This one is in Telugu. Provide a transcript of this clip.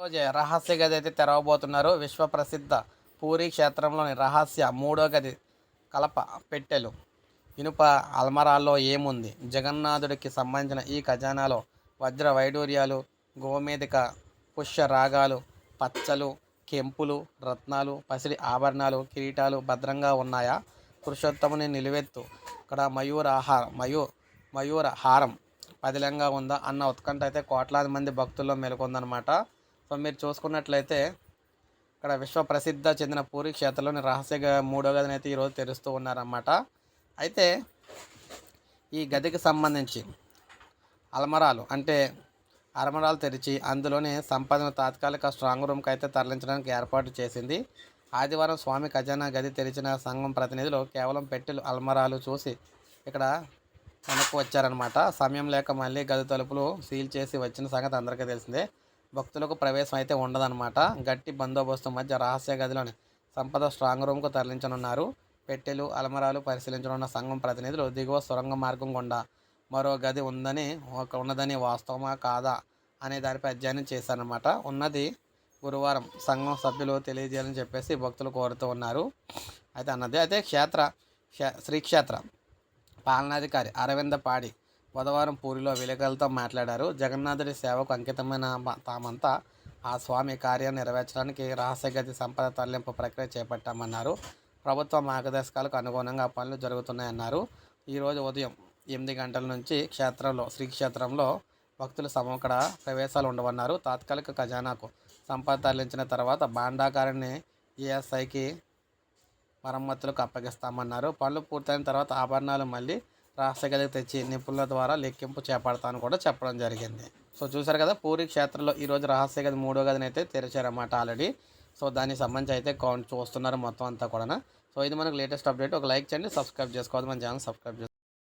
రోజే రహస్య గది అయితే తెరవబోతున్నారు. విశ్వప్రసిద్ధ పూరీ క్షేత్రంలోని రహస్య మూడో గది కలప పెట్టెలు ఇనుప అల్మరాల్లో ఏముంది? జగన్నాథుడికి సంబంధించిన ఈ ఖజానాలో వజ్ర వైడూర్యాలు, గోమేధిక పుష్య రాగాలు, పచ్చలు, కెంపులు, రత్నాలు, పసిడి ఆభరణాలు, కిరీటాలు భద్రంగా ఉన్నాయా? పురుషోత్తముని నిలువెత్తు ఇక్కడ మయూర హారం పదిలంగా ఉందా అన్న ఉత్కంఠ అయితే కోట్లాది మంది భక్తుల్లో మెలుకుందనమాట. సో మీరు చూసుకున్నట్లయితే ఇక్కడ విశ్వ ప్రసిద్ధ చెందిన పూరి క్షేత్రంలోని రహస్య మూడో గదిని అయితే ఈరోజు తెరుస్తూ ఉన్నారన్నమాట. అయితే ఈ గదికి సంబంధించి అల్మరాలు అంటే అల్మరాలు తెరిచి అందులోని సంపదను తాత్కాలిక స్ట్రాంగ్ రూమ్కి అయితే తరలించడానికి ఏర్పాటు చేసింది. ఆదివారం స్వామి ఖజానా గది తెరిచిన సంఘం ప్రతినిధులు కేవలం పెట్టెలు అల్మరాలు చూసి ఇక్కడ వెనక్కి వచ్చారనమాట. సమయం లేక మళ్ళీ గది తలుపులు సీల్ చేసి వచ్చిన సంగతి అందరికీ తెలిసిందే. భక్తులకు ప్రవేశం అయితే ఉండదన్నమాట. గట్టి బందోబస్తు మధ్య రహస్య గదిలోని సంపద స్ట్రాంగ్ రూమ్కు తరలించనున్నారు. పెట్టెలు అల్మరాలు పరిశీలించనున్న సంఘం ప్రతినిధులు దిగువ సొరంగ మార్గం గుండా మరో గది ఉన్నదని వాస్తవమా కాదా అనే దానిపై అధ్యయనం చేశారనమాట. ఉన్నది గురువారం సంఘం సభ్యులు తెలియజేయాలని చెప్పేసి భక్తులు కోరుతూ ఉన్నారు అయితే అన్నది. అయితే శ్రీక్షేత్ర పాలనాధికారి అరవింద పాడి బుధవారం పూరిలో విలేకరులతో మాట్లాడారు. జగన్నాథుడి సేవకు అంకితమైన తామంతా ఆ స్వామి కార్యాన్ని నెరవేర్చడానికి రహస్య గది సంపద తరలింపు ప్రక్రియ చేపట్టామన్నారు. ప్రభుత్వ మార్గదర్శకాలకు అనుగుణంగా పనులు జరుగుతున్నాయన్నారు. ఈరోజు ఉదయం 8 గంటల నుంచి శ్రీక్షేత్రంలో భక్తుల సమూహక్కడ ప్రవేశాలు ఉండవన్నారు. తాత్కాలిక ఖజానాకు సంపద తరలించిన తర్వాత భాండాగారాన్ని ఈఎస్ఐకి మరమ్మతులకు అప్పగిస్తామన్నారు. పనులు పూర్తయిన తర్వాత ఆభరణాలు మళ్ళీ రహస్య గదికి తెచ్చి నిపుణుల ద్వారా లెక్కింపు చేపడతాను కూడా చెప్పడం జరిగింది. సో చూసారు కదా, పూరి క్షేత్రంలో ఈరోజు రహస్య గది మూడో గదిని అయితే తెరిచారన్నమాట ఆల్రెడీ. సో దానికి సంబంధించి అయితే చూస్తున్నారు మొత్తం అంతా కూడా. సో ఇది మనకు లేటెస్ట్ అప్డేట్. ఒక లైక్ చేయండి, సబ్స్క్రైబ్ చేసుకోవద్దు, మన ఛానల్ సబ్స్క్రైబ్ చేసుకోండి.